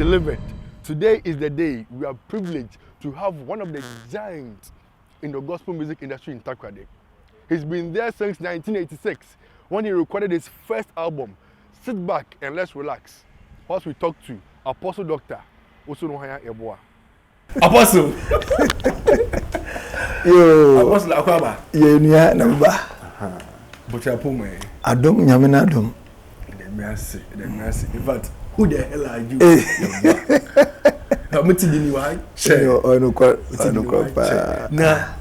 delivered. Today is the day we are privileged to have one of the giants in the gospel music industry in Takoradi. He's been there since 1986 when he recorded his first album. Sit back and let's relax whilst we talk to Apostle Dr. Osunohaya Eboa. Apostle! Yo! Apostle Akwaba? Yenya Namba. Bochapume. Adom Yamina Adom. Mercy. In fact, who the hell are you? I'm telling you why. Now,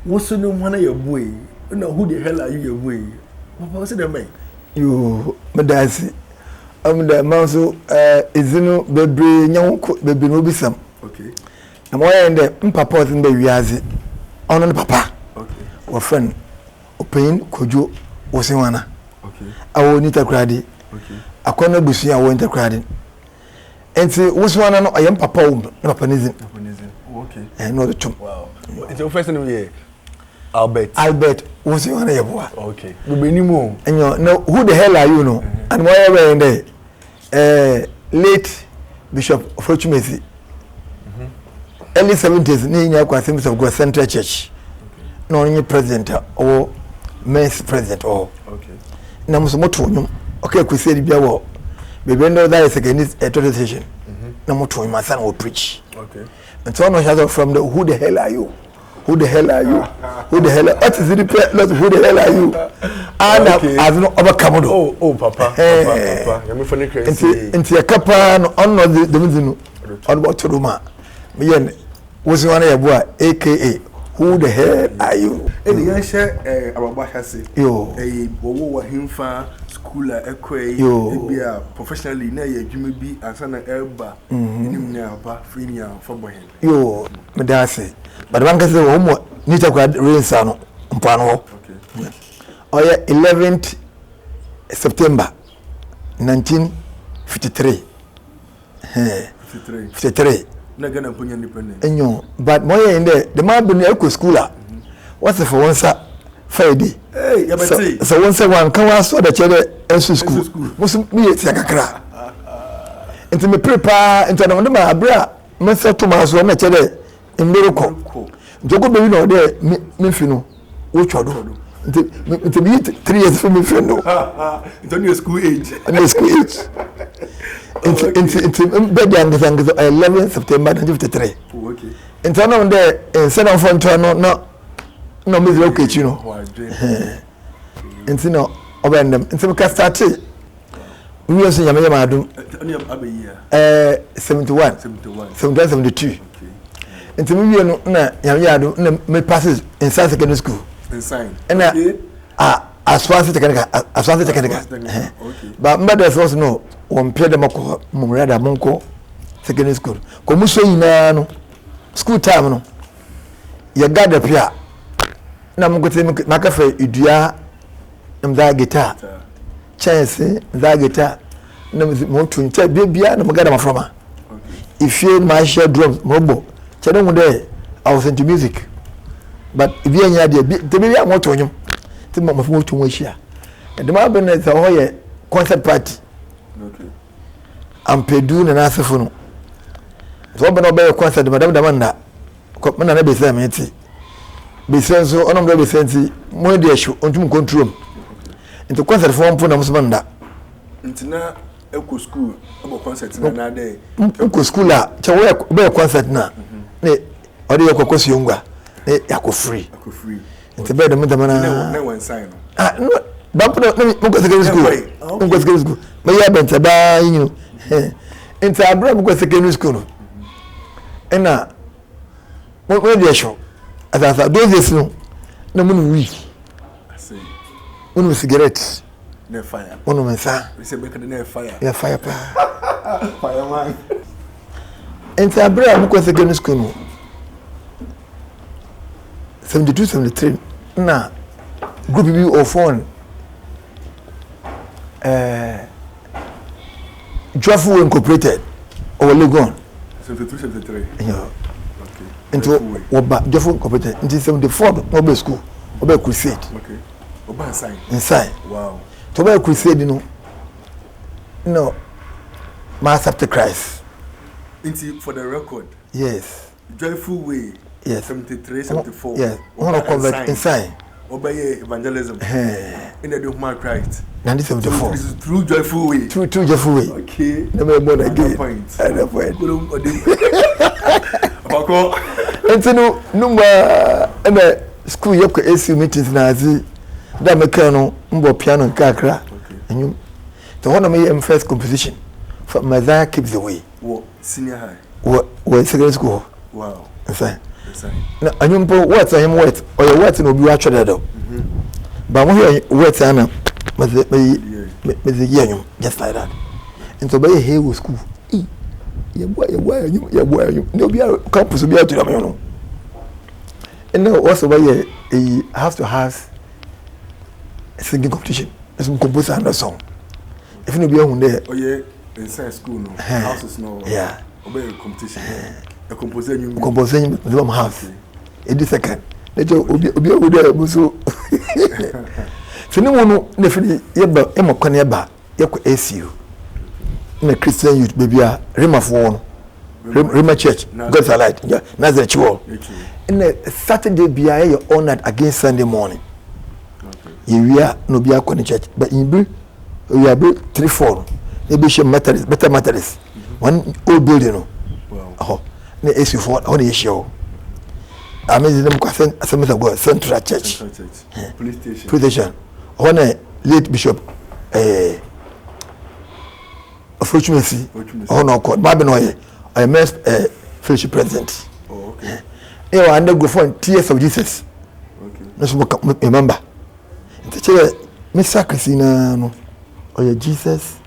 what's the name of your boy? Who the hell are you, your boy? What's the name? You, Madasi. I'm the Manso, Izino, Baby, young baby, no be some. Okay. I'm wearing the Papa in the Yazi. On Papa. Okay. Or friend, Opain, Kojo, Osiwana. Okay. I will need a credit. Okay. I can't be seen. I want a credit. And say, what's one? I am Papa, no Panism. Okay. And no the chum. Wow. It's your first name here. Albert, what's your name? Okay. We be anymore. And you know who the hell are you? No, and why are we in there? Late Bishop Fortunesi. Early 70s, Ninya Kwasim of God Central Church. No, any president or men's president or. Okay. Namusomoto. Okay, we say the war. Baby, know that is against a tradition. Namoto, my son will preach. Okay. And so on, shadow from the who the hell are you? Who the hell are you? Who the hell? What is it? Who the hell are you? And I've not overcome. Oh, Papa. Papa. You're funny crazy. Into a couple on the Mizino on about Turuma. Bien, was one of your aka who the hell are you? And the answer about what I say. Yo, a Bowo Himfa school at Equa, yo, professionally, nay, you may be as an elba in Yapa, Finia, for boy. Yo, Madasi. But one can say, oh, Nita Grad Rinsano, Pano. Okay. Oh, yeah, 11th September 1953. 53. Not gonna put independent. And you, but more in there, the man been a school. What's the for one Friday? Hey, so once one come out so the children school. Was me it's like a crack. Into me prepare into another my bra, Mr. Thomas, one child in miracle. Joko be no there, me fino. Which I do. To be 3 years from me friend. It's only a school age. And school age. Into bed 11 September 1953. Okay. Into no there in San Antonio no me okay, you know. Into no obey them. Into we start. We also yama do. 71. 72. Into me no na yama do na me passes in secondary school. Inside. And as far as technical. But mothers also know one paid them Murada Monko secondary school. Comuso in school time no. You got the pia. Namugo Makafe Idia that guitar. Chance that guitar. No more to tell baby and Magana from her. If you my share drums, Mobo, Chadon day, I was into music. But if you are the baby, I want to you. The mom of to wish ya. And the man is a whole concert party. Okay. I'm Pedun and Asafun. So, open a concert, Madame Damanda. Copman and Bessamity. Besides, so on the Bessanti, more dear show on to control. Into concert form for Namusmanda. It's not Echo School about concerts another day. Echo School, Chawa concert now. Or the Echo Younger. Yako free. It's a better man. No one sign. No, don't put secondary school. Secondary school. But you haven't about you. Into a brother secondary school. And now, what will you show? As I thought, those no moon week. I say, one with cigarettes. No fire. One of my son. We say, make a fire. Yeah, fire. Fireman. Into a brother secondary school. 72, 73. Now, group B of one. Joyful Incorporated or Legon. 72, 73. Yeah. Okay. Into Joyful Incorporated. Into 74, Mobile School, Mobile Crusade. Okay. Oba inside. Wow. To Mobile Crusade, you know, Mass after Christ. For the record. Yes. Joyful Way. Yes. 73, 74. Yes. One of convert in sign. Obey evangelism. In the human Christ. 1974. So this is true Joyful Way. True Joyful Way. Okay. Never born again. At that point. And no school you could AC meetings nazi. That mechano mbo piano and kakra. And you the one of my first composition for Mother Keeps the Way. What senior high? What secondary school? Wow. Inside. Now, and you put words I am wet or your words will be watched at all. But when you words Anna, with the young, just like that. And so by a Hayward school. Your boy, no be a campus will be out to them. And now also by a have to have a singing competition. Some composer and a song. If you be on there, oh yeah, inside school, no houses, no, yeah, obey competition. A composition, the house. In the second, let you be over there. So, no one, definitely, Yaba, Emma Coneba, Yako ACU. In a Christian youth, baby, Rima for Rima Church, God's Light, Nazareth Church. In a Saturday, be I honored against Sunday morning. You are no be a church, but in Bill, we are built 3-4. Maybe she better Methodist. One old building. Oh, no issue for on the issue. I mean, them Central Church, police station. One late Bishop, Fortunacy, oh no, called Babinoy, I met fellowship president. Oh, okay. You are under go for Tears of Jesus. Okay. No, remember. Miss Christina, no, or Jesus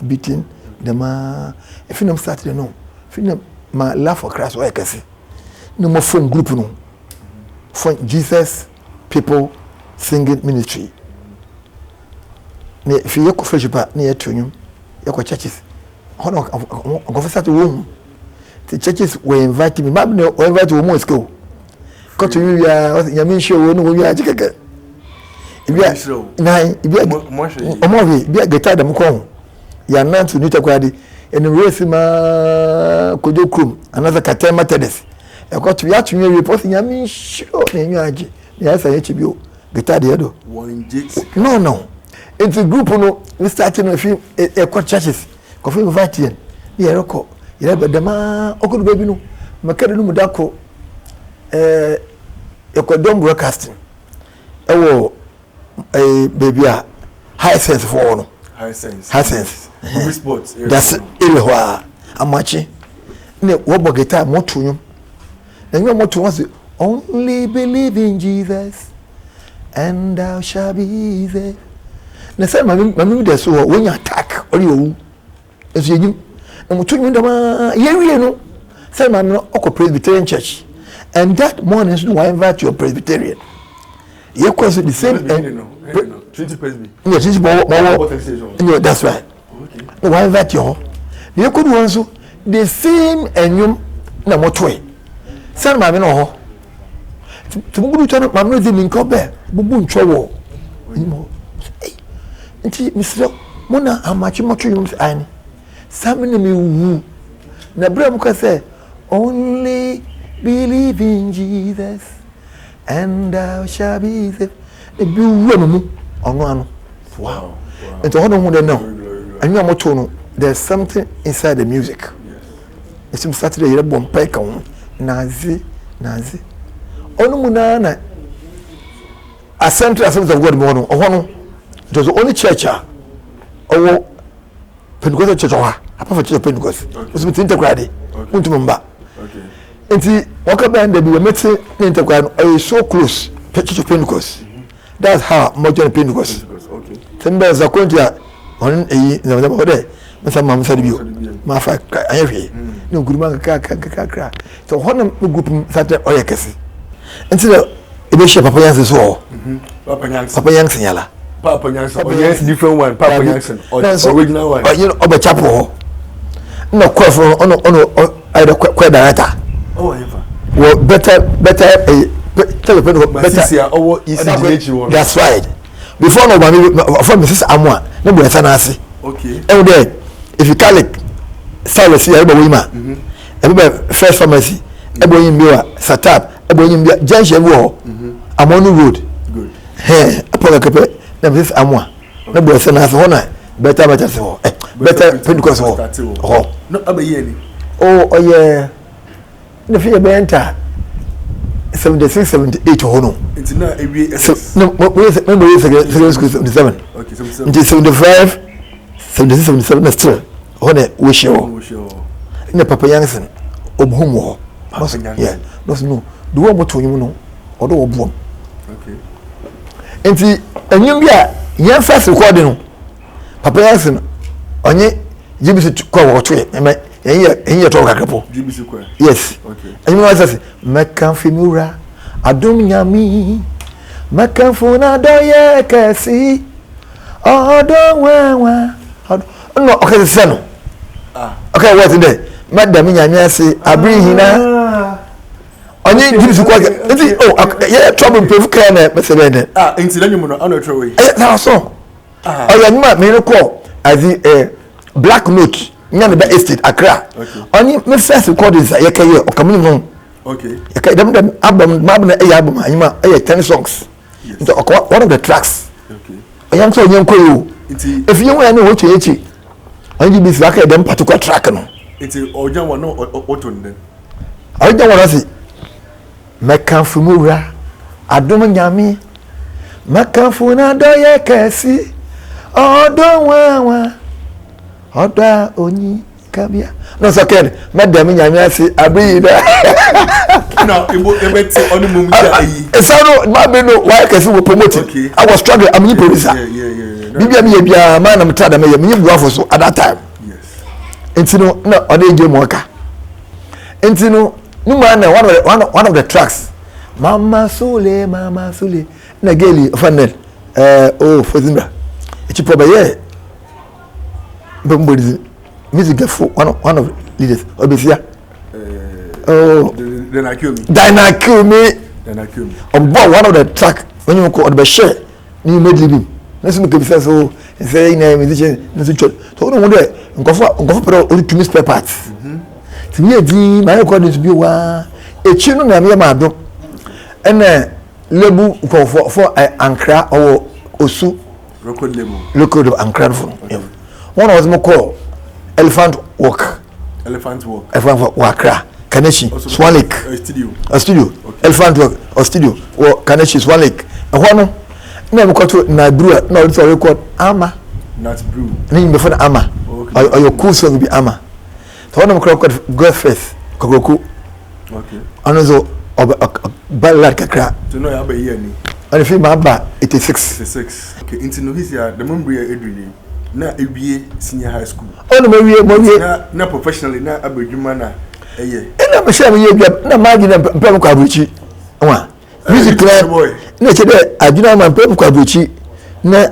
beating the man. If you know Saturday, no, if you know my love for Christ, what I can say. No more phone group, no. Phone Jesus people singing ministry. If you go fellowship near to you, you churches. Hold on, go for Saturday room. The churches were inviting me. Maybe they were invited to more school. Got to you, you mean sure we are chicken. If you are nine, if you are get tired of Mukong, you are not to Nita Quadi, and the Rosima Kodokrum, another Katem Methodist. I got to react to me reporting, I mean, sure, yes, I HBO, get tired of no. It's a group, no, we started a few churches, coffee inviting, the Eroko, you have the man, Okul Baby, no, Macadam Mudako, Ekodom broadcasting. Oh, a baby, high sense for high sense. Sports. That's Ilwa. I'm watching. What guitar more to you? And you want to was only believe in Jesus, and thou shall be there. Now, say, my that's so when you attack or you, as you do, and we took you no. Say, my Presbyterian church, and that morning, I invite you a Presbyterian. You cause the same. Trinity Presby. Yes, that's right. Okay. Why that you? You could also the same and you no more way. Send my no. To go to my mother in Kobe, Bubun Chowo. Mr. Mona, how much more you I summon me woo. Nabramuka say, only believe in Jesus, and thou shall be safe. The blue on wow. And to hold on with now. And you are more there's something inside the music. Yes. It's Saturday, you're born pike on Nazi. Onumunana. A central assembly of God morning. It was the only church. Oh, Pentecostal church. Apart from church of Pentecost. It was within the Grady. Untumba. Okay. And see, walk up and they were meeting in the Grady. Are so close? Church of Pentecost. That's how much of Pentecost. Okay. Members are going to on a day. Mr. Mam said you. My fact, I have here. No good man, crack. So one of the group started Oyakasi. And so the bishop Papa Yanks is all. Papa Yanks Yala. Papa Yanks, yes, different one. Papa Yanks, original one. You know, over chapel. No, quite for either quite director. Oh, ever. Well, better. That's right. Before nobody, before Mrs. Amwa, nobody sanasi. Okay. Every day, if you call it, Salus ya ebe wima ebe first pharmacy ebe yimbiwa Satap ebe yimbia junction wo Amonu road good apola kepe na this amwa na bo se na so na better se ho better Pentecost ho no abaye ni yeah na fi be enter 76 78 ho no nti na ewie no we secondary school 77 okay 77 nti 75 76 77 na still ho na we show na papa Yankson obhum ho yeah no do wo moto nyum no odo wo bom okay nti enyum bia yan first recording no papa Yankson onye GBC kwa wo twe me enye to kakapo GBC kwa yes okay enyum wa sase mekanfimura adum nyami mekanfuna doye kasi odo wawa no okay se no okay what today madam nyami ase abri hina onye GBC kwa nti yeah trouble proof can na mesebe nti na nyum no ana tro we na so oya nyuma me no call as Black Note nyame ba estate Accra oni me first recordings yekaye okamu no okay yekaye dem album na album anyima 10 songs into one of the tracks okay ayam so nyenko yo if you want no woche echi only be like dem particular track no nti ojan wa no oton den ojan wa si mekanfumura adom nyame mekanfuna doye kasi odo wawa oda onyi kabia no so ken madam nyame ase abri da no ebeti onu mum ja yi so no ma be no why kasi we promote okay. I was struggling I'm a producer yeah bibia man am tada me me buafo so at that time yes intino no ode je moka intino no man one of the tracks mama sule na geli fanel fozimba ichipo ba ye bambodi music for one of leaders obesia then I kill me one of the track when you call the share new medley bim let's make a so say na musician no so no wonder nkofo pro only spare parts to me di my record to be wa echi no na me ma do ene lebu for Ankara or Osu record label local of Ankara for one was more called Elephant Walk Wakra Kaneshi Swan Lake a studio okay. Elephant Walk or studio or Kaneshi Swan Lake and one never got to na brew no it's a record Ama not brew name before Ama or your cool song will be Ama so one of them go first Kokoku okay and also ballad kakra to know how year ni and if my ba 86 okay into no his ya the memory edwini na ewie senior high school no me na professionally na abedwuma na eye na me share me ye na magi na pem kwa buchi wa music na che de aduna ma pem kwa buchi na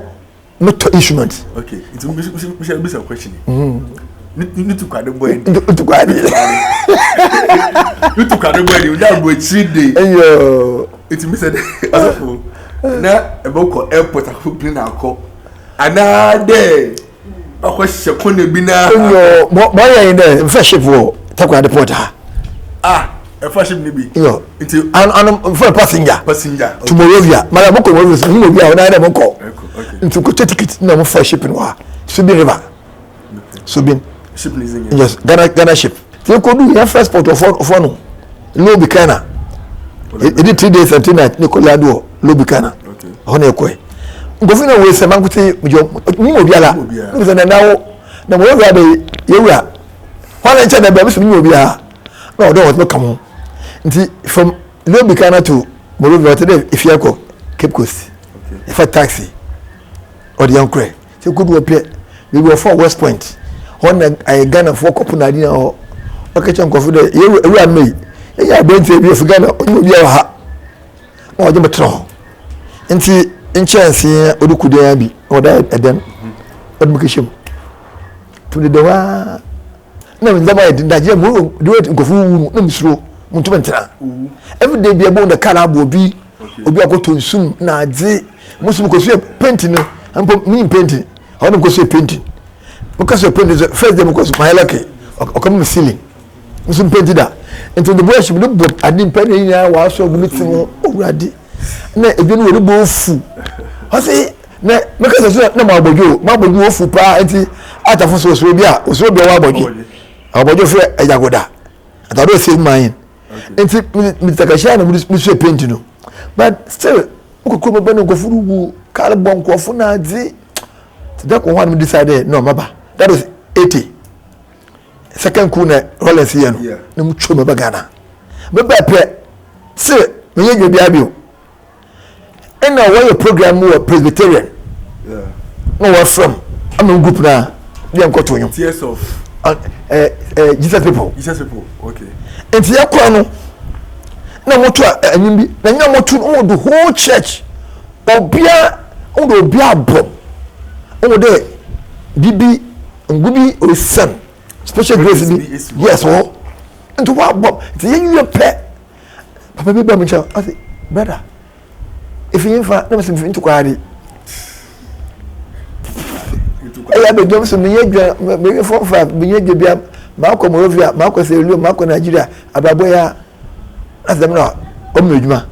meto instrument okay into me share be question ni to kwade boy to kwade you to kwade boy you na buchi dey ayo it me said asofo na eboko airport akopin na akọ anade akwahye kone bi na yo mo yan dey friendship wo takwa deport ha a friendship ni bi yo nti an for passenger okay. Tomorrow via mara boko mo so ni obi a na dem ko nti ko ticket na mo friendship ni wa Subin River Subin ship ni zinga yes Ghana ship they could do your first port of no Lobi Kana it did 3 days and 2 nights Nicola do Lobi Kana okay hone ekwe ngofina we se mankuti ni obi ala no se na nawo na mo ya be yewura hone nche na be so ni obi a no do what come nti from Lobi Kana to Morovia today if you go Cape Coast okay if a taxi or the yankre so could we play we go for West Point hone I Ghana for couple na dia o okache nkofo de yewura me ya bente bi of Ghana obi a ha na o je metro nti chance odukude ya bi oda eden odumukishim to the wa na ndaba edi ndaje mu do nkofu wu na misro muntu mentira every day bi ebo na kala bo bi obi akoto nsum na ade musum ko so paint no ampo mi paint hono ko so paint mo ka so paint first day mo ko so my lucky ɔkɔm ceiling nso mpɛnti da nti the boy ship no bo ade mpɛnti nyinaa waaso gu meeting ho owurade na ebi no wo bo fu ɔse na meka sɛ na ma abodwo ofu pa nti atafo so osoro bi wa abodwo fɛ ajagoda atado save mine nti mitakashia na musu paint no but still ukokoro bɛ no gofuru wu carbon kofo na adi that one decided no maba that is 80 second coup na Rollins here no na mu twoma ba Ghana be pe se me ye dwobia bio and now where your program more Presbyterian no where from am group na dey nkoto nyo tears of Jesus people okay enti yakwa no na moto anyim bi na nya moto no the whole church obia bom o de bibi ngubi o son special grace bi yes o into what bom ti you pay papa bi ba me cha I say brother if you fa na me say into kwari ya be dom so me yedwa me for fa me yedwa bia ma ko Morovia ma ko Sierra Leone ma ko Nigeria ababo ya asem na o me djuma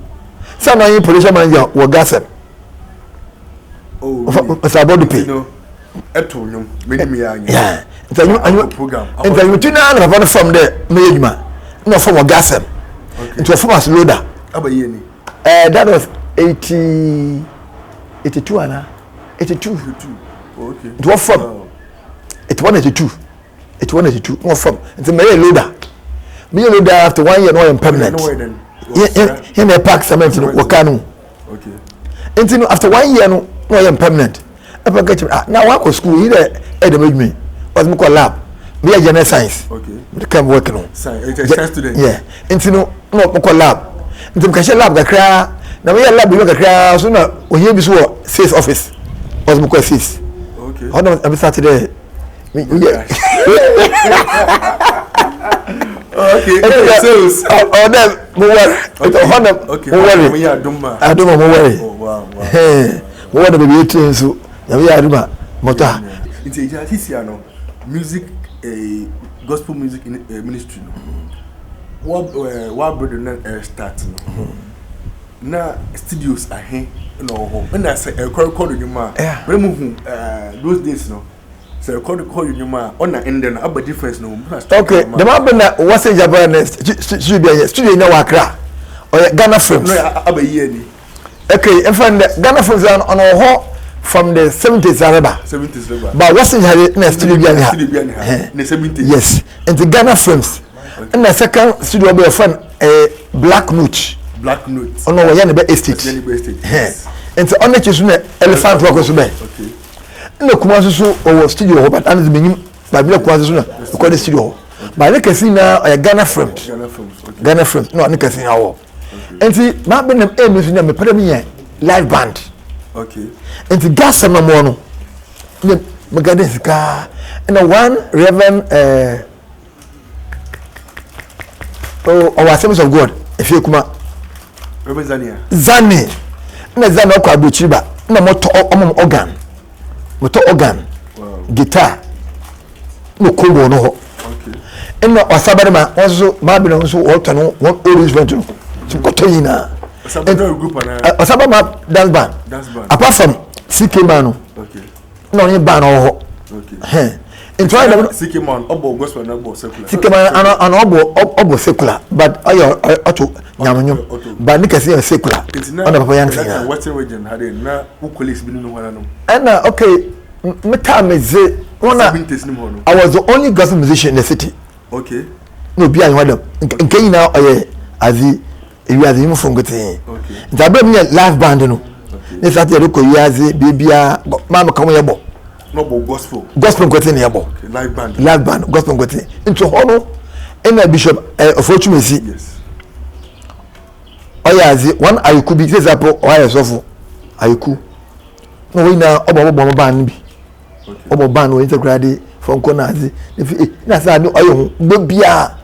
sa na yin police manager wo gasem sabodi pay eto nyom me ya anya yeah nta you tuna na papa from there me yedjuma no from wo gasem into from as loader abaye ni that was 82 ana 82 okay it was from it 182 no from it's me loader after 1 year no am permanent yeah me pack cement no wakanu okay until after 1 year no am permanent apa get now I go school here edemedme was me call lab me general science okay me come work no science student yeah until no me call lab until me lab kakra na me lab bi kakra so na ohie bi so sales office was me call sales okay how no am Saturday yeah okay sales them mo worry it honor okay mo worry we are dumma aduma mo worry oh wow mo worry baby etin so ya aduma mota it's a hisia no music gospel music ministry no what brother na start no na studios ahe no ho na say record nyuma but mo hu those days no say record nyuma on na end na aba difference no okay the man be na what's in Japan studio na wakra or Ghana films no aba year ni okay in fact Ghana films on ho from the 70s araba but what's in na studio bi na na 70s yes and the Ghana films and the second studio be friend Black Note ono wo ya ne be estate and on the chisu na Elephant Rock so be okay na kuma so o studio ho but and menyim ba bi kuma so na record studio ho ba ne kasi na Ghana films no ne kasi na wo enti ma be na emi so na me pere me live band okay enti gas na mo no ne me gade sika na one Reverend our Assemblies of God if you kuma Reverend Zani na Zani akwa abuchiriba na moto organ guitar no combo no okay na wasabare ma wonso ma bi no so water no one old instrument no so kotoyina Sabado group na Osabama dance band apart from CK Man okay no only band ho okay in try them CK Man obo gospel na obo secular CK Man and obo secular but ayo auto nyamunyo but nika say secular on the papa yang say what region had na who colleagues bi no wana no and okay meta meze I was the only gospel musician in the city okay no be an wadam nke na oye azi ewi azi mu fongote okay ntabe me live band no ne sate de ko yazi bibia ma me kam yebo no bo gospel ngote ne yebo live band gospel ngote into hono ina bishop Ofochumesi yes oya azi one ayuku bi say zapo oya sofo ayuku no we na obo band bi obo band we integrate from konazi if na say no oyo ho bia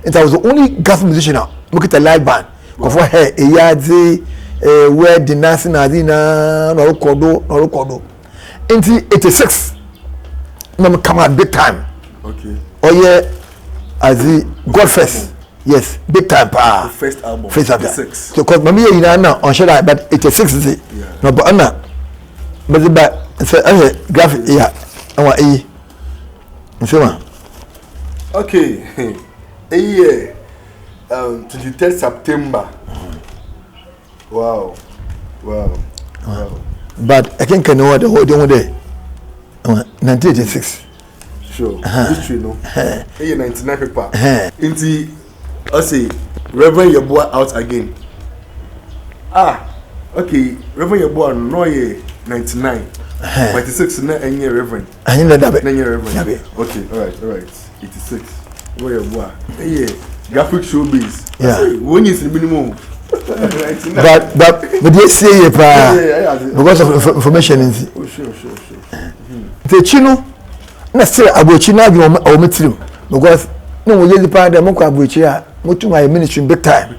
it was the only gospel musician look at a live band go for her eyazi where the dancing azina no record into 86 no come at big time okay oye the God First. Yes, big time pa. First album. First album. 86. So cause mami you now on share but 86 is it. No but na but the back say graphic yeah. Our e. Nsema. Okay. A year 23rd September. Wow. But I can't know what the whole thing there. 1986. Sure. History no. A year 99 paper. Inti I say Reverend Yeboah out again. Okay. Reverend Yeboah no year 99. 96 na any Reverend. I know that. Reverend. Okay. All right. 86. Where Yeboah? Yeah. Graphic showbiz. Yeah. When is the minimum? But they say because of information in sure. the chino na still abochina bi o metrim because no we dey pa dem ko abochia mutu my ministry big time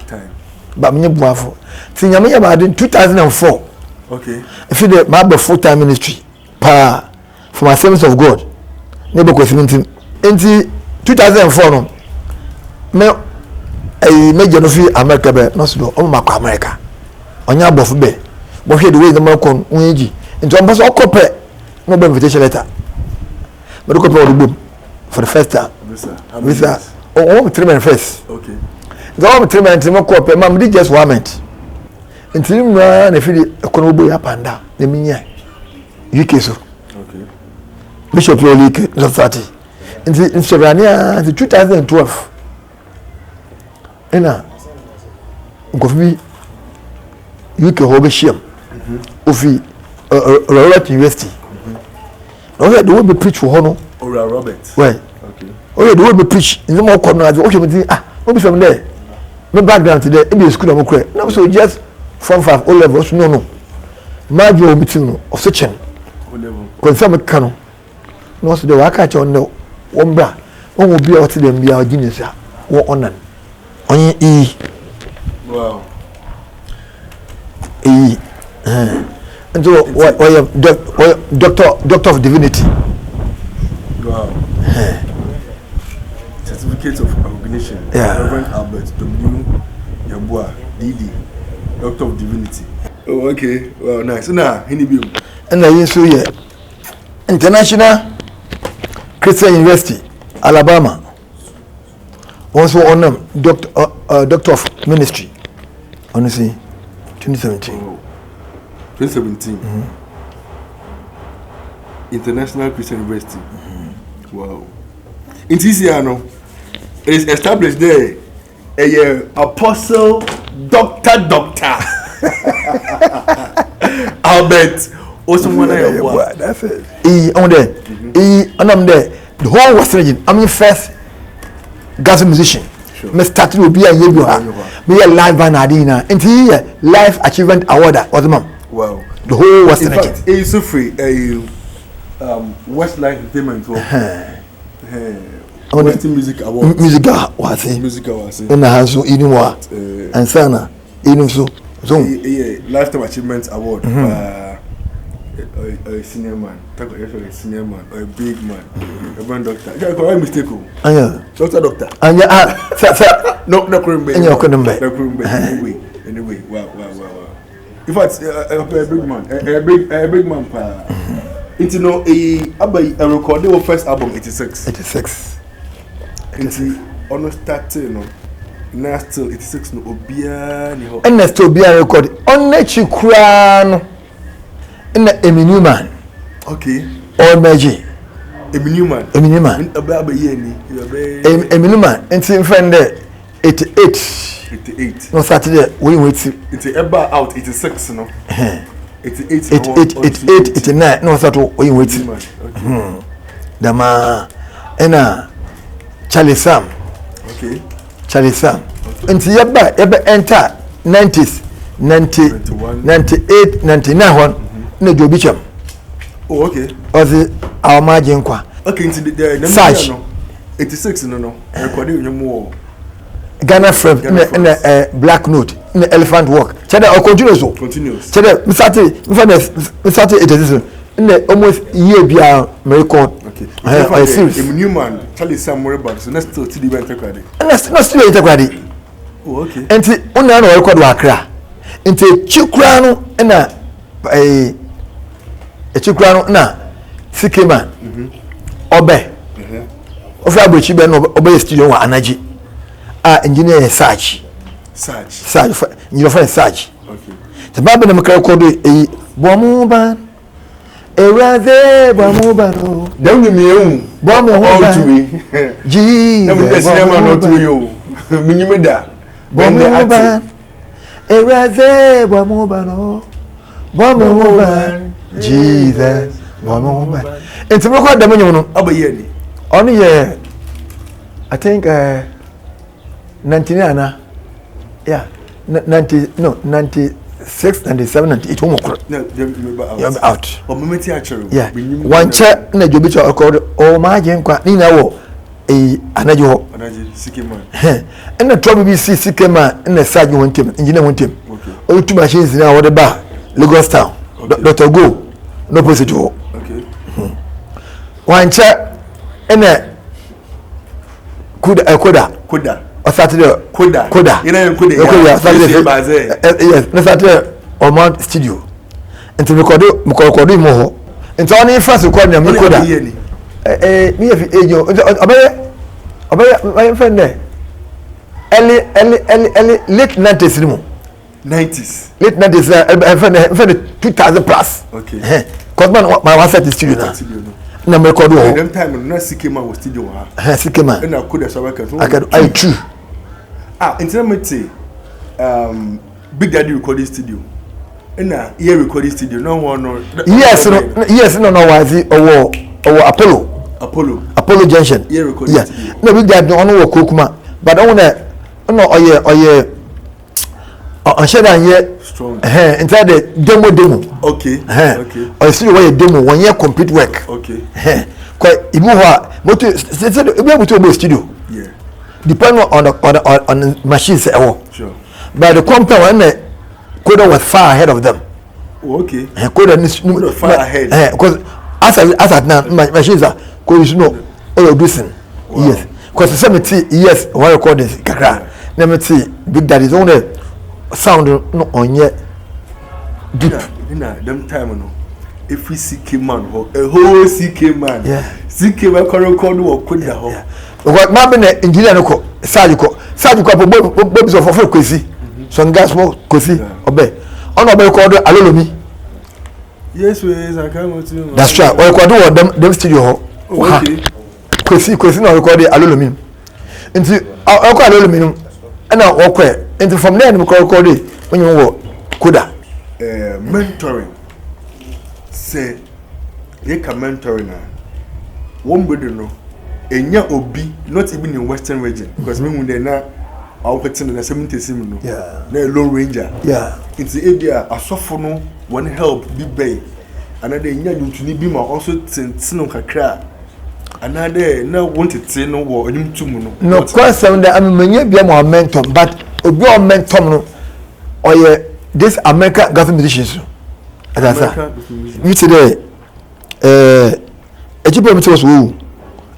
but me buafo tin nyame ya ba in 2004 okay if you my be full time ministry pa for my service of God ne be kwesi ntin enti 2004 no me major no fi America be no so o ma kwa America onya abofu be bo hwe the way the man kon unji nti on pass okope no be invitation letter but okope o do for the first time visa o 3 months first okay the 3 months mo kope mam di just 1 month nti mra na fi ekono bo ya panda na minya UK so okay Bishop Olike no 30 nti Instagram 2012 ena ngofi UK hobe sham ofi Robert University no the way be preach for hono Robert well okay the way be preach in the more corner o shey me no be from there no background today e be school am kure no so just from 5 O levels no my job meeting of section O level confirm kanu no so the waka che on no wombra won obi a wote dem bia genius a wo onan onye wow and so what doctor of divinity wow certificate of recognition Reverend Albert W. Yeboah DD doctor of divinity oh okay wow nice na hini bi and na yin so ye International Christian University Alabama also on them doctor of ministry honestly 2017 International Christian University wow in TCR it is established there a apostle doctor Albert Osumwana that's it on there and I'm there the whole Western region I'm in first gospel musician me started to be a year me a live band adina until life achievement award was mom wow the whole Western region in fact it's so free Westlife Entertainment Western Music Award music awards in the house in what and sana in so lifetime achievement award a senior man, a senior man, or a big man, a man doctor. I can't correct mistake. Doctor. And no, anyway, wow. In fact, a big man, a big man. It's no a recorded of first album 86. It's on starting no. Now still 86 no obia ni ho. And next obia record on nechi kura in the Newman. Okay. Or Meji. Newman. About Newman. And in friend there 88. No Saturday we wait. It's about out 86 no. 88 89 no Saturday we wait. Okay. Dama ena Charlie Sam. Okay. Charlie Sam. And yeba enter 90s 90 98 99 one. No Jobicham. Oh, okay. Or the our margin qua. Okay, into the 86 no. Recording no more. Ghana frame in a black note in the elephant walk. Cheddar or continuous. Cheddar, Mr. 86 in the almost year beyond American Okay. A series. Newman, Charlie Sam Moreba, so next to the event record. And that's not still record. Oh, okay. And on the record Wakra. Into Chukrano and a Chukrano na Sikema. Obe. Ofra Chiben Obe studio wa Anaji. Engineer Sarge. Your friend Sarge. Okay. The Bible na record a Bomuban. Eraze Bomuban. Then we me Bomuban. Gee. Never the cinema not to you. Minimeda. Bomuban. Eraze Bomuban. Bomuban. Jesus. Bomuban. It's a record the money on Abayeni. Only I think 99 yeah 96 97 98 one more No, out but moment actually yeah one chair na jobi cho record o ma je nkwa ni na wo anaje ho Sikema na trouble BBC Sikema na Sarge wontem engineer wontem o two machines na wo de ba Lagos town Dr. Go no opposite ho okay one chair na koda o Saturday koda ina koda yes na Saturday on Mount Studio into record mo ho into on influence record na me koda me fi ejo obey my friend there early late 90s ni mo 90s late 90s friend 2000 plus okay cause man my one set studio na me record ho them time na Sikema was studio ha Sikema na koda so work I true intimate Big Daddy recording studio na here recording studio no one yes no wazi owo Apollo Junction here recording studio no Big Daddy on wo kokuma but on no oye on share here strong inside the demo okay o see where demo one year complete work okay kwa ibu ho moto ibu moto studio yeah depending on the machines sure but the company when Koda was far ahead of them okay Koda far ahead because as at now machines are Koda no producing yes because 70 years one recording kakra let me see Big Daddy's on the sound no on yet deep in them time no if we CK man a whole CK man CK man record or Koda ho what ma be engineer no ko Sarge ko bobi so for kwesi so gas mo kwesi obe on obe record alolomi yes we is I come to that's right we record them studio ho okay kwesi no record alolomi nti record alolomi no na okwe nti from there no record when you wo Koda mentoring say you can mentoring na one brother no enya obi not even in Western region because me when na awuketin na 70 no na Lone Ranger it's area asofo no one help be bay another enya ntuni bi ma also tentino kakra another na want to no wo anim tumu no question that am manya bia mo mentor but obi o mentor no oye this American government musicians adasa you today ejipo mti was wo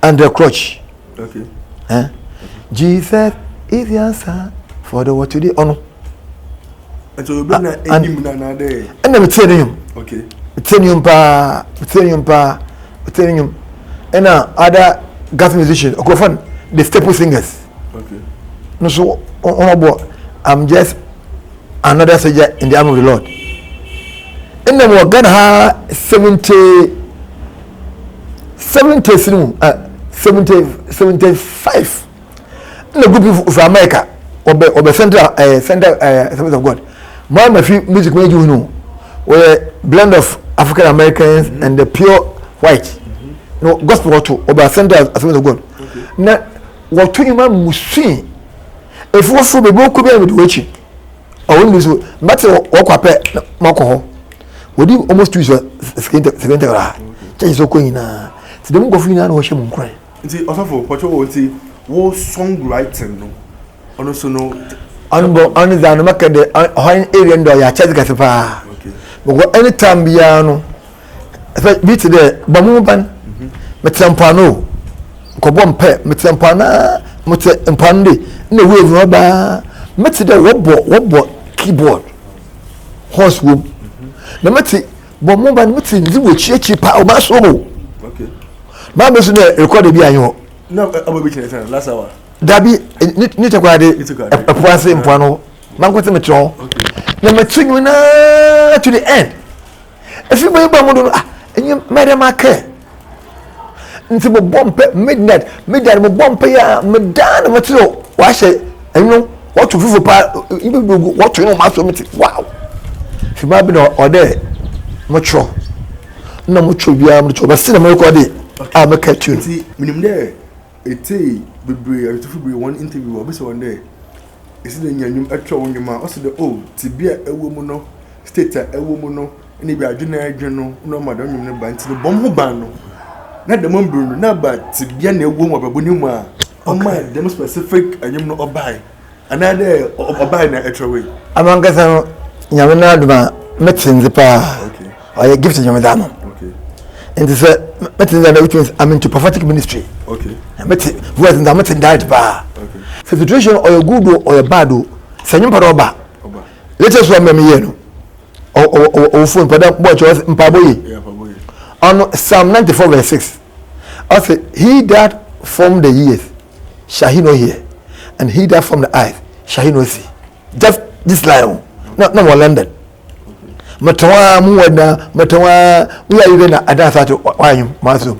and the crutch okay Jesus is the answer for the what today ono and so you been na there and them tell okay tell you pa and other government musicians okofan the staple singers okay no so I'm just another soldier in the army of the Lord and them were Ghana 75 in the group of America or Central Service of God. My music made you know were blend of African Americans and the pure white. No gospel to or Central Service of God. Now what to him musi if what for the book could be with which or when you matter or quape mako would you almost use a second change so queen the moon go free now or she won't cry. See, also for what you want to wo songwriting no ono so no on the market the area ndo ya charge gas pa okay but anytime bia no beat the bamuban metempano kobo mpe metempana metempande na wave ba meti de wobo keyboard horse wom na meti bo mo ba meti ndi wo chiechi pa o ma so mo okay ma be so na record bi anyo na abobi chene last hour dabi ni te kwade apuase mpano mankwete metro okay na metinyu na to the end if you ba mo do enye madam ake nti mo bompe midnight mo bompe ya medan metro wa hye enu what to fufu pa ibe dogu what to no ma so meti wow fi ba bi no ode mo tro na mo tro bia mo tro ba se na mo record a me ka tune nti minim de ete bebre atufu be one interview obi se one day esi de nyanyum atwa wonwuma o se de oh tibia ewo mu no state ewo mu no ni bi adwena adweno no ma danyum ne ba nti bom ho ban no na de mo mbru na ba tibia na ewo mu ababoni mu a o ma dem specific anyum no obai another obai na etwa amanga san nyame na aduma metinze pa okay I gift nyame da no okay and this metinze na which means I'm into prophetic ministry okay meti voice na metin died pa okay so situation or your good or your bad sanyum pa oba latest one me here no o phone pa da watch mpaboyi yeah paboyi on Psalm 94 verse 6 I say he that formed the earth shall he not hear and he that formed the earth shall he not see just this line no more London matawa mu wada matawa we are even adasa to wanyum maso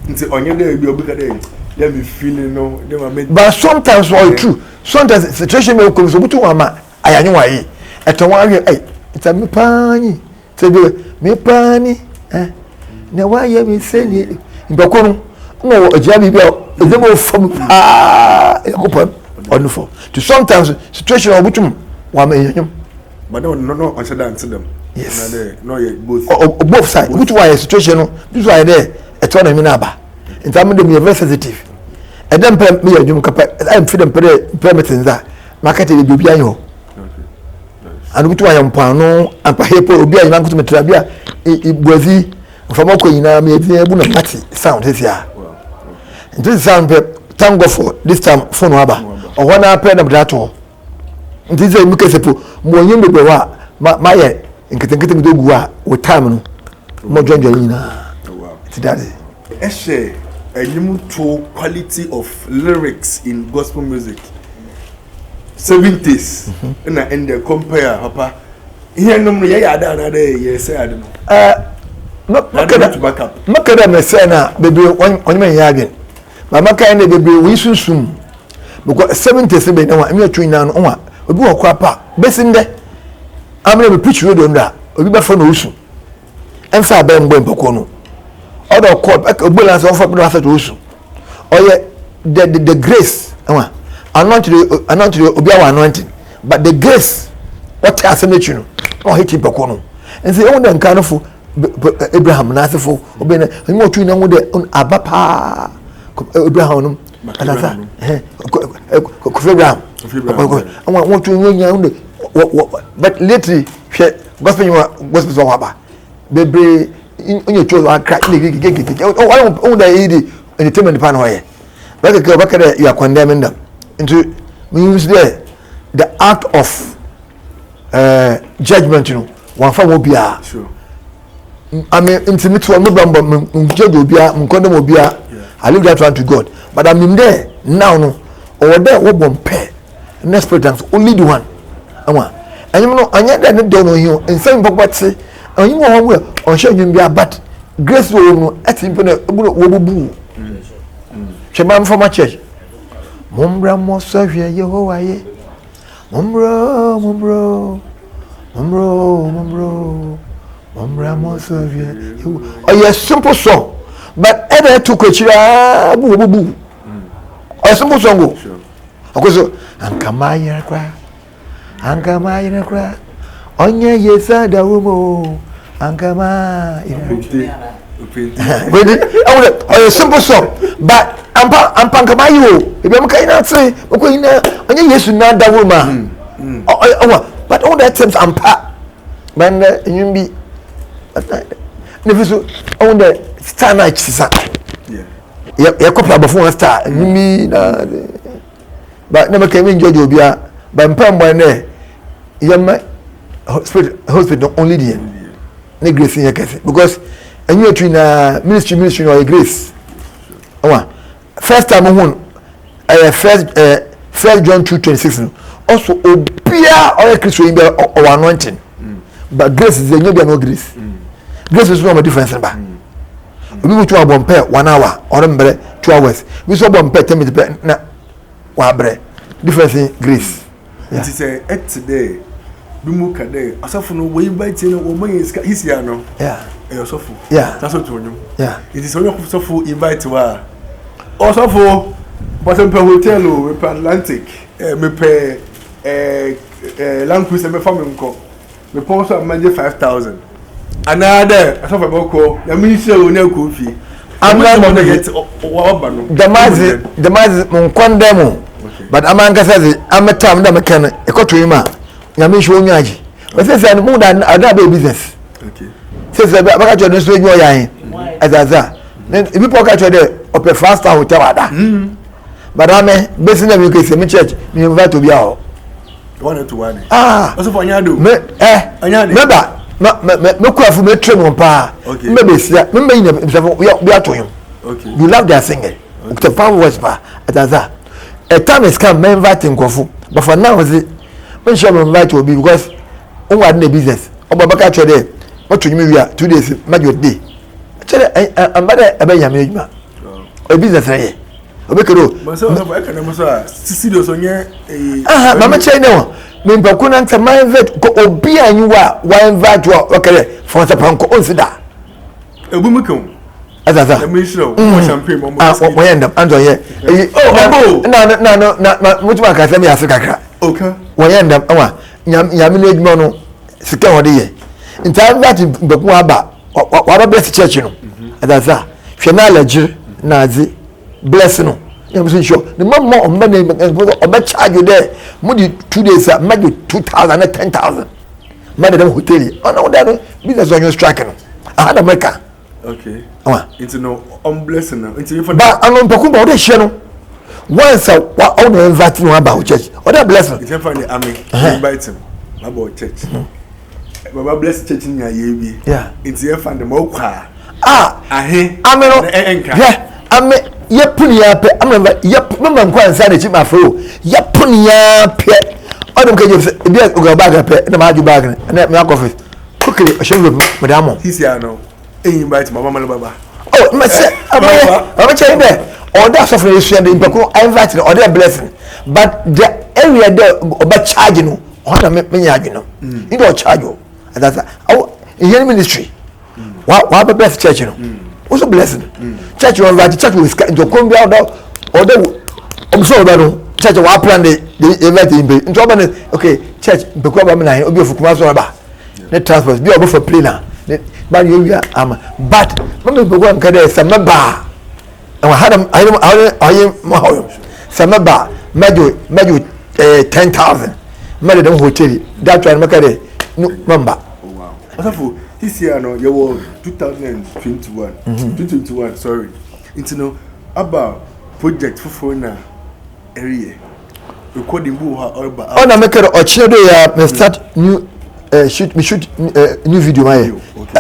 nti onye dey bi obi ka dey let me feeling no dey ma me but sometimes all true sometimes situation may come so butu ama ayanyu waye eton wawe ita mi pani tebe mi pani na waye mi seni ndokonu no ojia bi bia ejemo fam ekopon onfo to sometimes situation obutum wa ma yanyum but no on shada answer them yes no yeah both side which why situation no this why there eto na mi na ba ntam dem very sensitive edem pe me yadwum kapa am fi dem permit nza market dey bi anyo and which why am pano ampa hepo obi anyo nkoto metra bia igbozi fama ko yina me edin ebu na party sound this year this sound pe thank God for this time phone waba o na pe na brato this is make sepo mo yin bebe wa ma ye nkete mi dogu a o time no mo jonjo yina ti daddy share enyim to quality of lyrics in gospel music 70s na and the compare papa here no ye ya da na dey ye say ade no makada me say na bebe onye ya again ba makaya na bebe wi sunsum because 70s be na wa me atwi na no wa obi wo kwa pa besinde amre be preach radio nda obi be fa no usu emfa ba mbo mpako no odo call balance of for asset usu oye the grace anointing obi awa anointing but the grace what asemechi no o hit mpako no and say on the nkanofo Abraham na asefo obi na mo twi na wo de abapa Abraham no anasa Abraham want to know but lately gospel so waba bebre onye cho wa crack o da yidi entertainment pan hoye baka you are condemning them into we use the act of judgment, you know, one from obia. Sure. I mean, intimate one, judge obia, condemn obia. I leave that one to God. But I'm in there now, no, or there, what pair. Next president, only the one. And you know, I don't know you, and same but say, and you know, well, on show you be a but grace will at him, boo. Chairman from my church. Mumbra Mosavia, Yehovah. Mumbra Mosavia. Oh, yes, simple song. But ever took a chair, boo boo boo. A simple song. Of course, Ankamaya cry. Ankamaya cry. Onya yesa da womo. Ankama. Oh, a simple song. But I'm Pankamayo. If I'm kind of say, okay, only yes, not that woman. But all that times I'm pa. Man, you be. Never so on the star night, ya copy abofo one star mi na ba na make me enjoy obia ba mpam boy na yama hospital only there na grace in yakese because anyu atwi na ministry no grace owa first time won first John 2:26 also obia or Christ we be or anointing but grace is no grace grace is no difference ba obi mutu abompe 1 hour or mbre 2 hours we so bompe 10 minutes na wa bre difference in grace it is today bi mu ka dey asafo no we invite no wo man iska hisia no asafo that's what you it is only asafo invite wa asafo but me hotel o me Atlantic me pe land cruise me fa me nko me pon so am 5,000 another asafo boko ya mi se o na ko fi amna mo get the mazi nkondemo but amanga says amatam da mekana ekotoyima nyame hwe onyaji we say no da ada be business say baka cho no so enyo yan azaza ibi poka cho de ope fast hotel ada but ame business me ke me church me invite obi a one to one also for nyado me ba me kwafu me trem on pa me be sia me me ina bi atoyim you love their singing the power was pa azaza a time is come me invite nkofu but for now is when she invite obi because on wa the business obabaka cho de what you me 2 days major day chere ambada abanya me ejuma o business re obekero so I can mo so studio so nye mama chere no me mpako na nta my invite ko obi anyu wa invite wa okere for sa panko onsida ebumukum azaza the minister mo champagne mo mo yenda ando ye na mutuma ka sami Africa kra okay wo yenda awa nyame na ejuma no sika hode ye nta that mpako aba wa ba bless church no azaza hwe na alagir na azi bless no I'm so sure the mama on money oba charge you there mo di 2 days maybe 2,000 and 10,000 money dem hotel on that business on your strike no I America okay into no on blessing now into for but anon paku ba o de hye no once wa all the invite no about church or that blessing it's for the army invite him about church baba bless church in ya bi into here find them okwa ameno ame yepuni ya pe amemba mama nkwa nsa na chima fro yepuni ya pe odum ke je bi oga bag pe na ma ju bag na me office kukiri oshewe madam hisi ano invite mama mama baba me say ama che be order so for you and impako invite no order blessing but the area there oba charge no ona me nya adweno you don't charge you that's in ministry wa be bless church no also blessing church you invite church with into come out order so no church wa plan the event in be into oba okay church be ko ba me na obi ofukuma so ba the transport be obo for plane but you am but mama be go nkade sama ba and hadam I mo sama ba mejo 10,000 made them hotel that one make dey no number wow asafu this year no you were 2021 sorry into no about project for na area recording bu ha or na make o chiedo ya me start new shoot new video my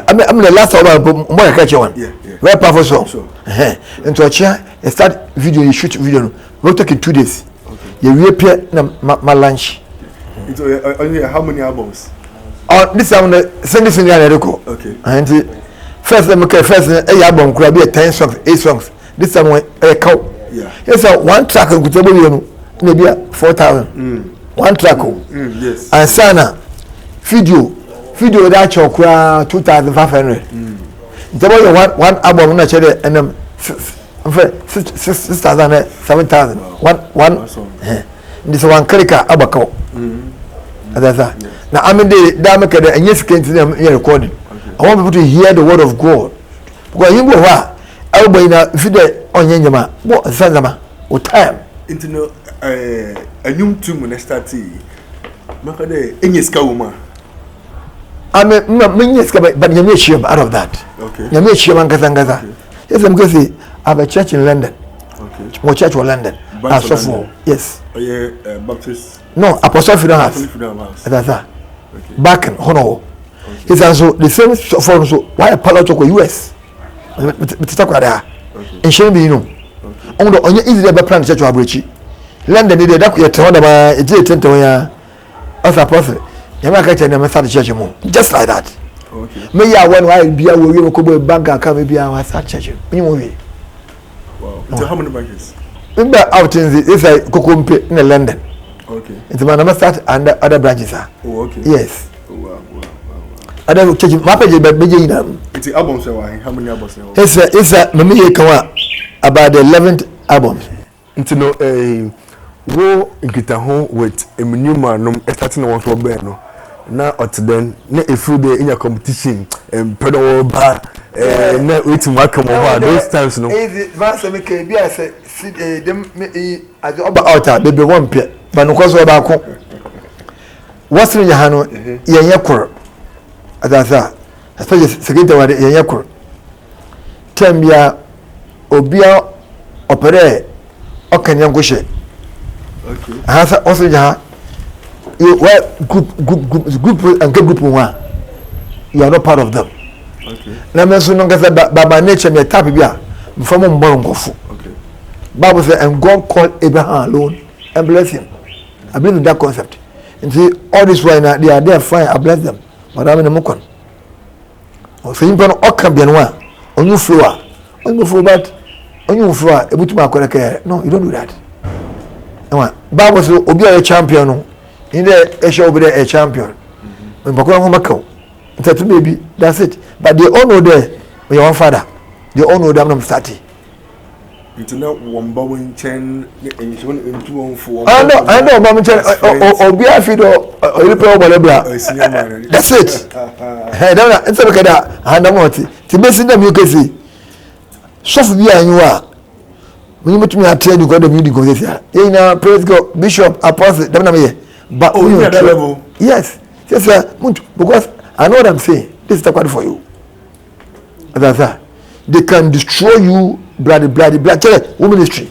I'm the last one more catch one very powerful song into chia start video you shoot video we take 2 days you reappear na my lunch into only how many albums this one single record okay and first album could be 10 songs 8 songs this time cow yes one track go to be maybe 4,000 one track yes and sana video that chokra 2,500 double one album na chere and 6,000 7,000 one this one krika abakaw that's now I mean they make the yes can recording I want people to hear the word of God because you go wa everybody na video on nyama bo sanzama o time into no anyum tum na start maka de enyeska woma I mean yes but nyame shame out of that okay nyame shame ngaza yes I'm going to say have a church in London. Okay. More church in London. Asofo. Yes. Oh yeah, Baptist. No, Apostle Freedom House. That's that. Okay. Back in Hono. It's also the same for so why a pilot to US. Mr. Kwada. And she be no. On the easy the plan church Abrichi. London did that you told about it did ya as apostle. Yamaka tell them start the church more. Just like that. Okay. Me ya when why be a we go bank account maybe I start church. Me mo we. Wow. So how many branches? Remember out in the it's like Kokompe in London. Okay. It's man start and other branches are. Oh okay. Yes. Oh wow. Other church mapa je be je ina. It's the albums how many albums? It's a me kan about the 11th album. Nti no wo nkita ho with emunuma no starting one for ben no na otden na every day in your competition pedal bar na waiting welcome over those times no easy vance me ke bia say dem me as oba outer baby one pe ba no kwaso ba ko wasre ya hano yenye kor adasa especially secretary wa yenye kor tembia obia opere okanya ngoshe. Okay. Hasa also ja you group and group one. You are not part of them. Okay. Na me so no ngasa by nature me tap bia mfamo mboro ngofo. Okay. Bible says and God called Abraham alone and bless him. I believe in that concept. And see all this way now they are there fine I bless them. But I'm in the mukon. O so yimpa no okka bia no a onyu flow but onyu flow ebutuma akoreke no you don't do that. Bible says obi a champion no in there show be a champion. When bakwa ho makao. That maybe that's it. But they all know there your own father. They all know them from starting. Internet one bowing chain and you want into one for I know mama chain obi afido olipe obolebra. That's it. Hey don't it's okay that handamoti. Tibesi dem you can see. So bi anyu when you meet me, I tell you God the music goes here. In praise God, Bishop, Apostle, them na me. But oh, you at that level? Yes, yes, sir. Because I know what I'm saying. This is the part for you. They can destroy you, bloody. Tell it, woman ministry.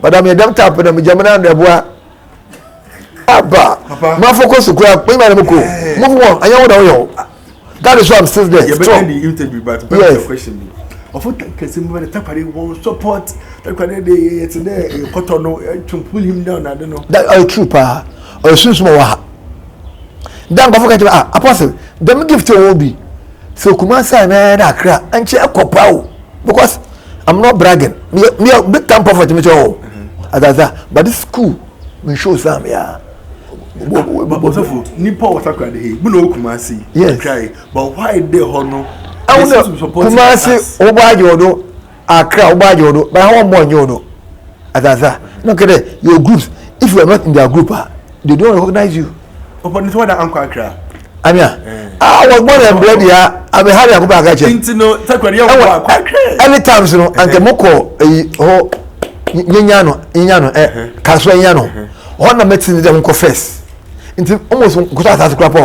But I'm a damn type of them. Jamana and the boy. Papa, my focus to grab. Move on. I know that is why I'm still there. You're better the interview, but yes. Question. Of what can the Tapari won't support the Canadian today, Cotono to pull him down. I don't know. That are true, pa. Or soon more. Then go forget Apostle. Them give to Obi. So Kumasa man Accra and check Kopao. Because I'm not bragging. Me a big time prophet me too. But this school we show some yeah. But Nipo was Accra the we know Kumasi. Yes. But why they honor? I want to Kumasi Obajodo, Accra Obajodo, but I want more Yodo. Look at it, your groups. If you are not in their group, they don't recognize you. But it's what Uncle Accra. I was born and bred here. I'm a hard to go back at you. Anytime, you know, and the Moko, Yano, Caswa Yano, one of medicine them confess. Into almost good as a crap.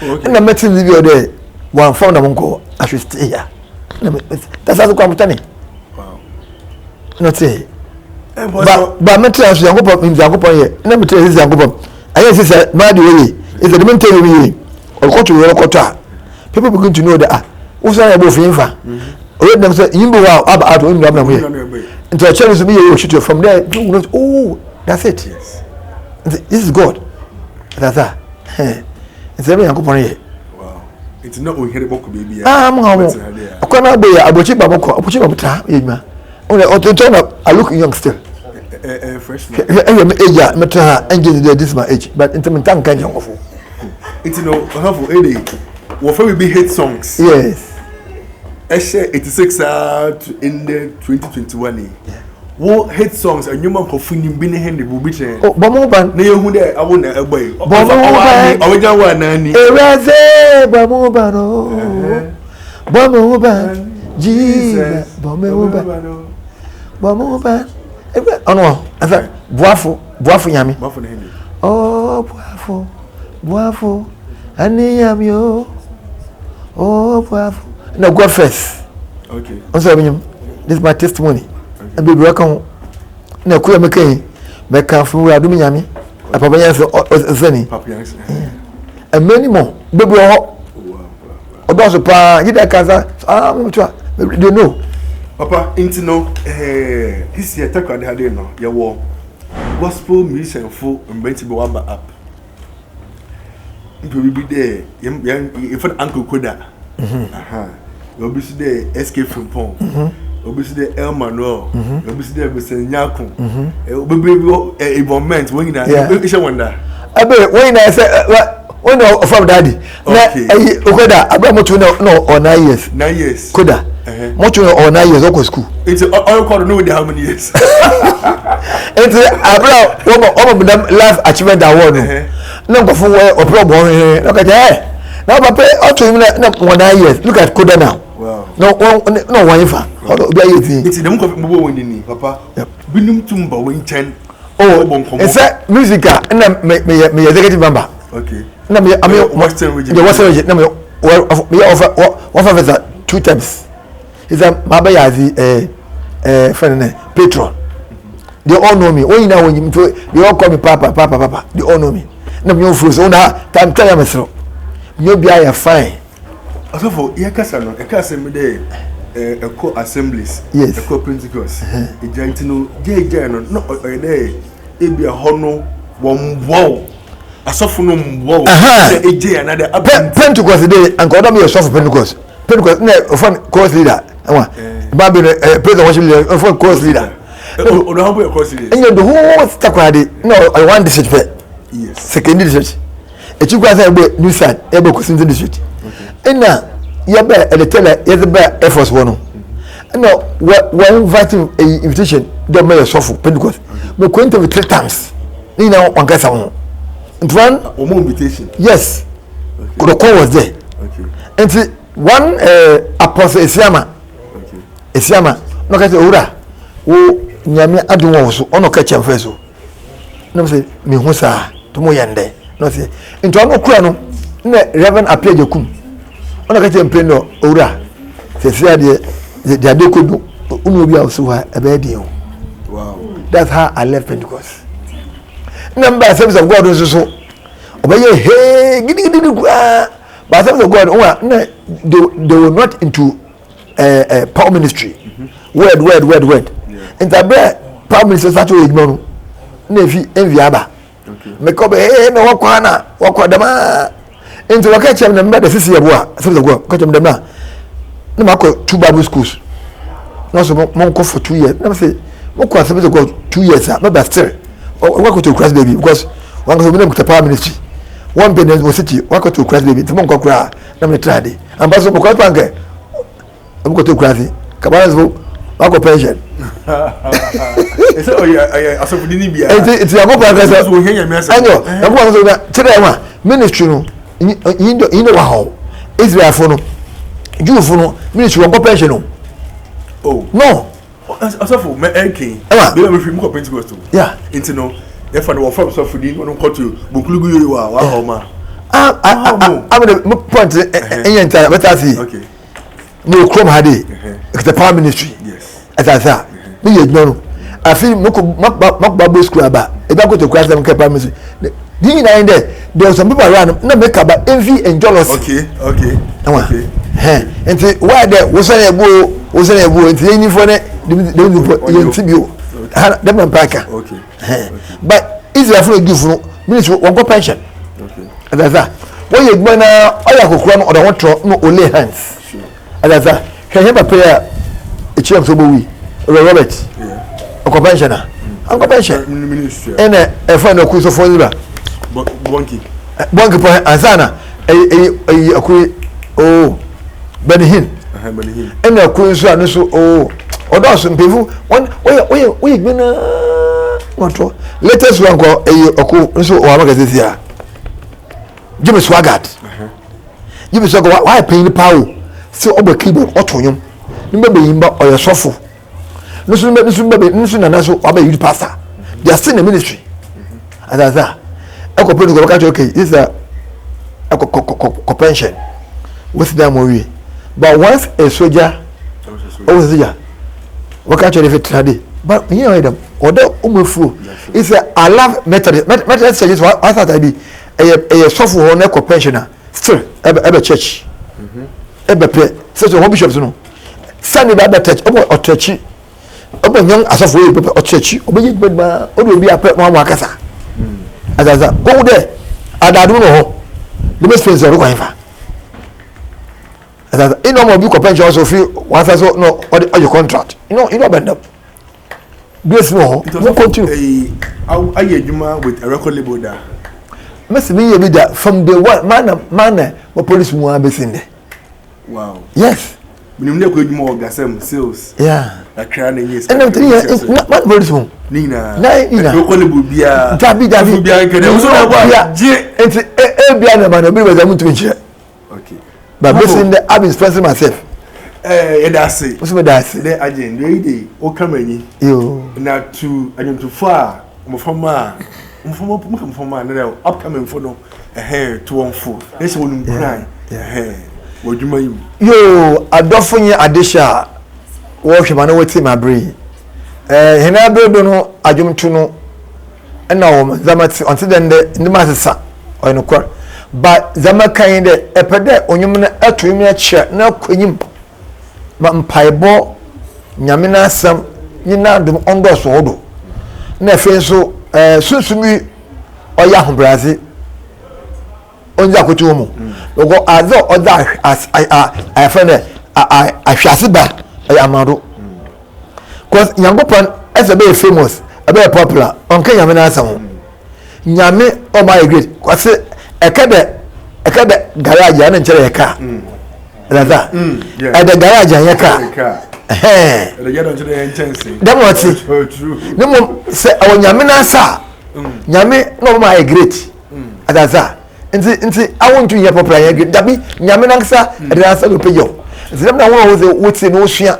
And the medicine video there. One found a monko, I should stay here. That's how the company. Wow. Not say. But mental as young up in Zangopa here. Let me tell you, Zangopa. I guess it's a mad way. It's a elementary way. Or go to your quota. People begin to know that. Who's I above Infa? Let them say, you go out in the into a challenge to be a shooter from there. Oh, that's it. Yes. This is God. That's that. It's every young company. It's not we hear the book baby. I'm home. I can't be a butcher baboko, a butcher babota. Only I look young still. Fresh. Yeah, Meta engine this my age, but intimate tank can young. It's no have any. What will be hit songs? Yes. Eshe 86 in the 2021. What hit songs and human perfume been handy will be changed. Oh, Bamoban, near who there I won't away. Bamoban, Eraze, Bamobano, Bamoban, Jesus, Bamoban, Bamoban. Oh no, I said, Boafo Yami. Oh, Boafo, and Yamio. Oh, Boafo. No, go first. Okay. I'm sorry, this is my testimony. and baby welcome na kuya mekan meka from where do me nyame papa yan so zani papa yan and many more baby ho odo so pa yida kaza mutwa they know papa intino this year take kwade hade no ye wo gospel mission for mbenti be waba up be there if an uncle koda aha you be there escape from pon obi see the El Manuel obi see the Besenyako obi moment when you say wonder abe when I say when from daddy na koda abamoto no or 9 years 9 years koda moto or 9 years go school it's all called know how many years it's abra omo life achievement award no go for opro bo look at now papa auto him na 9 years look at koda now wow no one ifa obi ayeti it's dem ko mbo woni ni papa binum tumba won chen it's a music na me executive member okay na me Western region na me offer 2 times is a mabayazi friend patron they all know me when now when they all call me papa they all know me na me offer so na time tell me so you be I fine also for ye kasa no e kasa me dey eco assemblies eco Pentecost e gentino je no dey e bia hono womwo asofo no mwo e je another Pentecost dey and God me yourself Pentecost na ofan course leader baby president worship leader ofan course leader o do humble course leader and the whole takwade no I want this church yes secondary church e chukwa say be new side e be Kosinzi district na ya ba e tell ya ba Air Force one no we invite invitation the mayor sofu Pentecost we go into 3 times ni na one kasa one invitation yes the call was there okay and one apostle Esiama okay Esiama no kasa owura wo nyame adun wo so ono ka chemfe so no say me hu sa to mo yende no say into ono kura no na Reverend appear jekum ona ka tempe no owura se sia de ade kodu unu obi awso ha ebe de wow that's how I left Pentecost number service of God so obeye hey gidi kwa but service of God they were not into power ministry word and the power ministry start to ignore na fi enviaba me ko be me wakwa dama into waka chem na mba de sisi yabo a service of God ko chem dem na ma ko 2 Bible schools no so mo ko for 2 years na say mo ko service of God 2 years a but still work to Christ baby because one go me power ministry one business was city work to Christ baby mo ko kura na me trade ambaso mo ko panke mo ko to Christ kabana so wako pension ese aso fudini bia it's ya go panke so wo henya me asa anyo na ko so na tire ma ministry no yindo wa ho Israel fo no Jew fo no ministry won go pension no no asofo me enkin be me fi mo Pentecost yeah into no if no from so fudini no ko to bokulugu yori wa ho ma I'm the point entire better see okay no chrome hade the power ministry yes as I say me you know I feel Bible school aba e ba go to Christ them power ministry the na in there was some people around na make about envy and jealousy okay and why there was an ebo and any for the tibio them empire okay but Israel for give no ministry one go pension okay as I say when you go na oya kokura no want to no only hands sure as I say him prayer e chiam so bowi Robert yeah a pensioner a pension ministry and a friend of Kuso for Liba bonki point ansana akui Benihin and a Kuso and so odos mpevu one we gbina what latest one go oku so o amaka this year Jimmy Swaggart Jimmy Swaggart why paying power so obo keyboard otonyon nimbe yimba oyesofo nusu na so aba youth pastor they are still in the ministry as I say eko pray go catch okay this a pension with them worry but once a soldier What can you trade? But you know them. Although umufu, it's I love Methodist churches. What I thought I be a software or pensioner still ever church. Ever pay. Such a bishops no. Sunday Bible church or churchy. Open young as of way or churchy. Obey but will be a pet one wakasa. As I go there. I don't know. The best friends are going for. You know, more book of pension also feel once I saw no or your contract. You know, bend up. Grace no, no continue. I hear you with a record label there. Must be that from the one manner what police more be in there. Wow. Yes. We never could more gasem sales. Yeah. A crown and yes. And I'm telling you, not police home. Nina. Nina. Record label be a Dabi. It's a piano man. Be with them to share. Okay. But basically, I've been expressing myself. That's it. What's that? The agent, lady, o come any. You. Now to I don't too far. From upcoming for no a hair to 1 4. This one cry. What do you mean? Yo, I don't find you addition. Work him, I know what's in my brain. He never don't know. I don't know. And now, Zamat until then the master or no quarter. But Zamakai a pede on you a 2-minute chair, no queen. Mampaibo, Yamina Sam, you now do on the sodo. Never so, soon to me or Yahoo Brazil. On Yakutumo. Go as though or that as I find I shall sit back. I am Mado. Because Yangopan as a very famous, a very popular on Kayamina Sam. Yame or my great, what's it? A cadet garage and a car. That's that. At the garage and your car. The yellow to the intensity. That was it. True. No more say, oh, Yamina, sir. Yame, no, my great. That's that. And I want to hear popular. Dabi, Yamina, sir, and the answer will pay you. The number one was the woods in Ocean.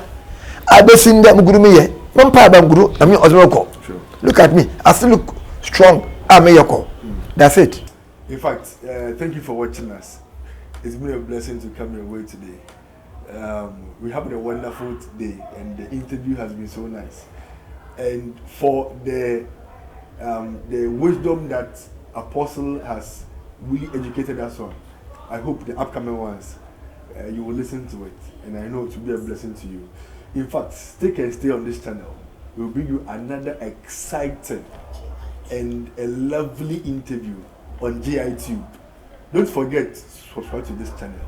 I be seen that Muguru. Mampa Banguru, I mean, Osmoko. Look at me. I still look strong. I'm a yoko. That's it. In fact, thank you for watching us. It's been a blessing to come your way today. We have a wonderful day, and the interview has been so nice. And for the wisdom that Apostle has really educated us on, I hope the upcoming ones you will listen to it, and I know it will be a blessing to you. In fact, stick and stay on this channel. We'll bring you another exciting and a lovely interview on GITube. Don't forget to subscribe to this channel.